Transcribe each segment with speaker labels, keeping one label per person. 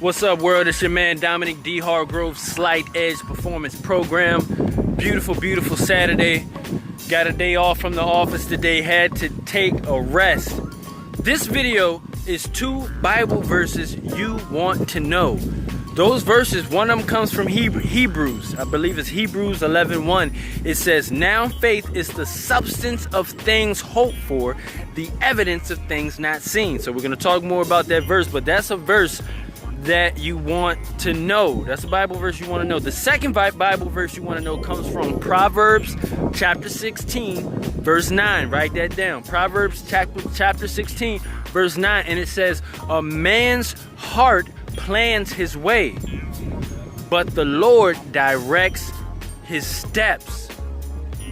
Speaker 1: What's up, world? It's your man Dominic D. Hargrove, Slight Edge Performance Program. Beautiful, beautiful Saturday. Got a day off from the office today. Had to take a rest. This video is 2 Bible verses you want to know. Those verses, one of them comes from Hebrews. I believe it's Hebrews 11:1. It says, "Now faith is the substance of things hoped for, the evidence of things not seen." So we're going to talk more about that verse, but that's a verse that you want to know. That's a Bible verse you want to know. The second Bible verse you want to know comes from Proverbs chapter 16, verse 9. Write that down. Proverbs chapter 16, verse 9. And it says, "A man's heart plans his way, but the Lord directs his steps."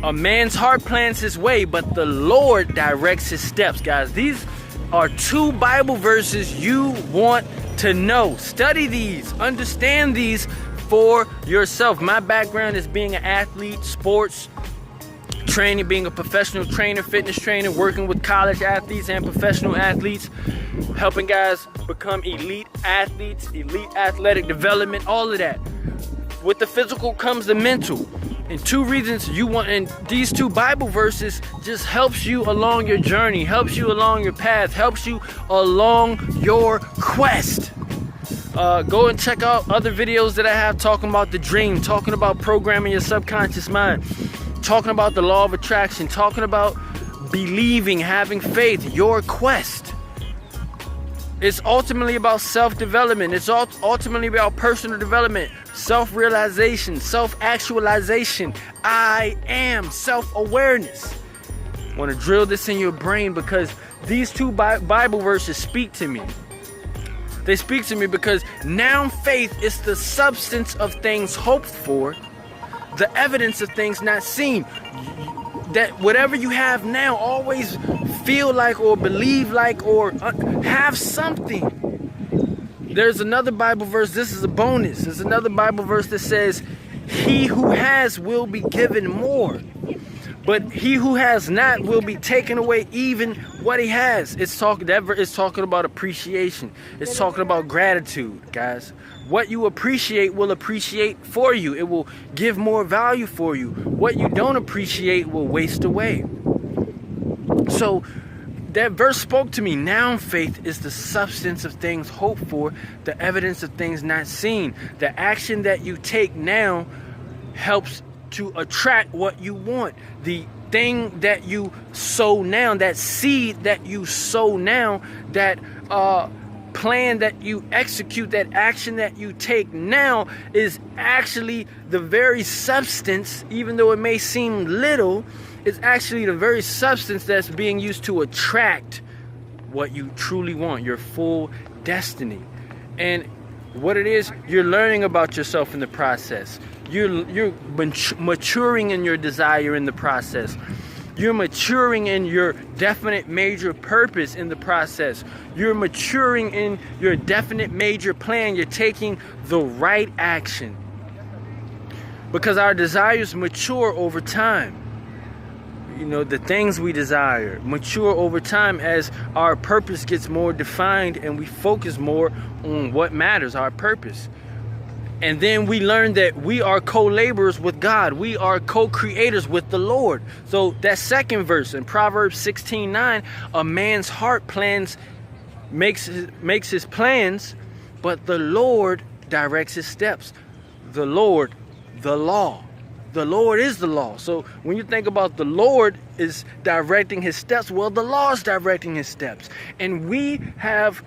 Speaker 1: A man's heart plans his way, but the Lord directs his steps. Guys, these are 2 Bible verses you want to know. Study these, understand these for yourself. My background is being an athlete, sports training, being a professional trainer, fitness trainer, working with college athletes and professional athletes, helping guys become elite athletes, elite athletic development, all of that. With the physical comes the mental. And 2 reasons you want, and these 2 Bible verses just helps you along your journey, helps you along your path, helps you along your quest. Go and check out other videos that I have talking about the dream, talking about programming your subconscious mind, talking about the law of attraction, talking about believing, having faith, your quest. It's ultimately about self-development. It's ultimately about personal development, self-realization, self-actualization. I am self-awareness. I want to drill this in your brain because these 2 Bible verses speak to me. They speak to me because now faith is the substance of things hoped for, the evidence of things not seen. That whatever you have now, always feel like or believe like or have something. There's another Bible verse, this is a bonus. There's another Bible verse that says, "He who has will be given more, but he who has not will be taken away even what he has." It's talking about appreciation. It's talking about gratitude, guys. What you appreciate will appreciate for you. It will give more value for you. What you don't appreciate will waste away. So that verse spoke to me. Now faith is the substance of things hoped for, the evidence of things not seen. The action that you take now helps to attract what you want. The thing that you sow now, that seed that you sow now, that plan that you execute, that action that you take now is actually the very substance, even though it may seem little, it's actually the very substance that's being used to attract what you truly want, your full destiny. And what it is, you're learning about yourself in the process. You're maturing in your desire in the process. You're maturing in your definite major purpose in the process. You're maturing in your definite major plan. You're taking the right action. Because our desires mature over time. You know, the things we desire mature over time as our purpose gets more defined and we focus more on what matters, our purpose. And then we learn that we are co-laborers with God. We are co-creators with the Lord. So that second verse in Proverbs 16:9, "A man's heart makes his plans, but the Lord directs his steps." The Lord, the law. The Lord is the law. So when you think about the Lord is directing his steps, well, the law is directing his steps. And we have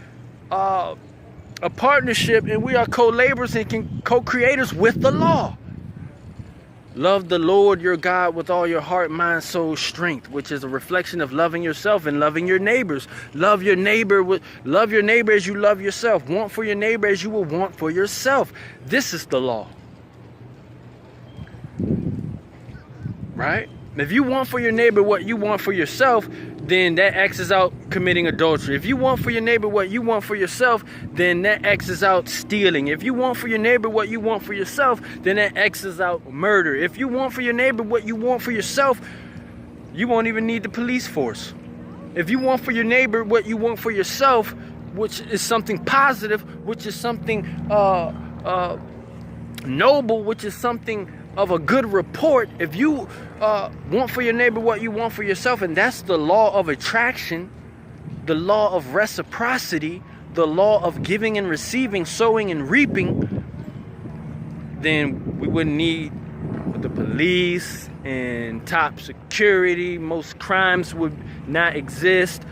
Speaker 1: a partnership, and we are co-laborers and co-creators with the law. Love the Lord your God with all your heart, mind, soul, strength, which is a reflection of loving yourself and loving your neighbors. Love your neighbor as you love yourself. Want for your neighbor as you will want for yourself. This is the law. Right? If you want for your neighbor what you want for yourself, then that X's out committing adultery. If you want for your neighbor what you want for yourself, then that X's out stealing. If you want for your neighbor what you want for yourself, then that X's out murder. If you want for your neighbor what you want for yourself, you won't even need the police force. If you want for your neighbor what you want for yourself, which is something positive, which is something noble, which is something of a good report. If you want for your neighbor what you want for yourself, and that's the law of attraction, the law of reciprocity, the law of giving and receiving, sowing and reaping, then we wouldn't need the police and top security. Most crimes would not exist.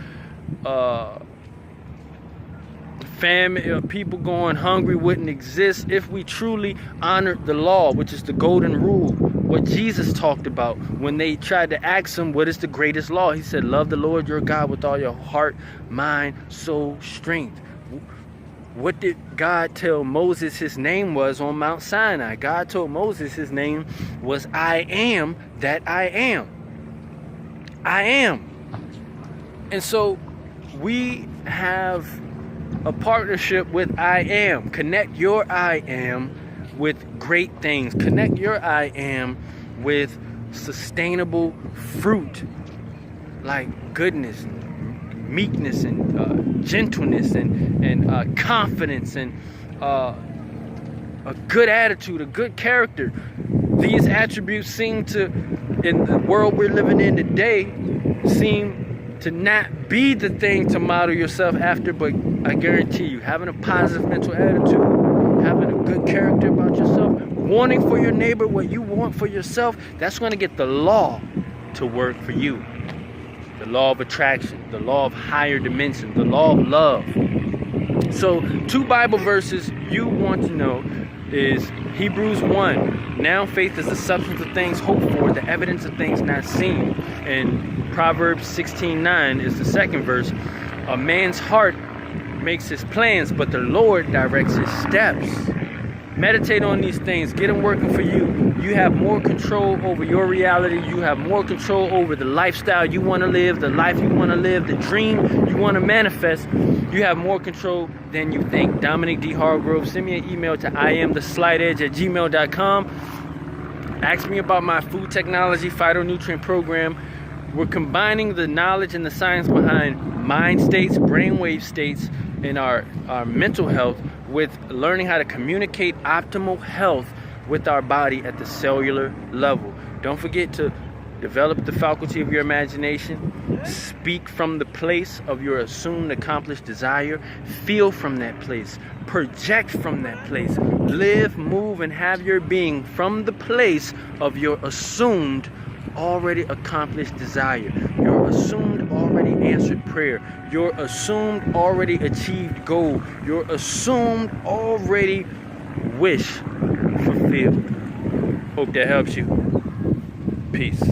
Speaker 1: Famine, people going hungry wouldn't exist if we truly honored the law, which is the golden rule, what Jesus talked about when they tried to ask him what is the greatest law. He said, love the Lord your God with all your heart, mind, soul, strength. What did God tell Moses his name was on Mount Sinai? God told Moses his name was I am that I am. I am. And so we have a partnership with I am. Connect your I am with great things. Connect your I am with sustainable fruit like goodness, meekness, and gentleness, and confidence, and a good attitude, a good character. These attributes seem to, in the world we're living in today, seem to not be the thing to model yourself after, but I guarantee you, having a positive mental attitude, having a good character about yourself, wanting for your neighbor what you want for yourself, that's going to get the law to work for you. The law of attraction, the law of higher dimension, the law of love. So 2 Bible verses you want to know is Hebrews 1. Now faith is the substance of things hoped for, the evidence of things not seen. And Proverbs 16:9 is the second verse. A man's heart makes his plans, but the Lord directs his steps. Meditate on these things. Get them working for you. You have more control over your reality. You have more control over the lifestyle you want to live, the life you want to live, the dream you want to manifest. You have more control than you think. Dominic D. Hargrove. Send me an email to iamtheslightedge@gmail.com. Ask me about my food technology phytonutrient program. We're combining the knowledge and the science behind mind states, brainwave states, and our mental health with learning how to communicate optimal health with our body at the cellular level. Don't forget to develop the faculty of your imagination. Speak from the place of your assumed accomplished desire. Feel from that place. Project from that place. Live, move, and have your being from the place of your assumed already accomplished desire. Your assumed already answered prayer. Your assumed already achieved goal. Your assumed already wish fulfilled. Hope that helps you. Peace.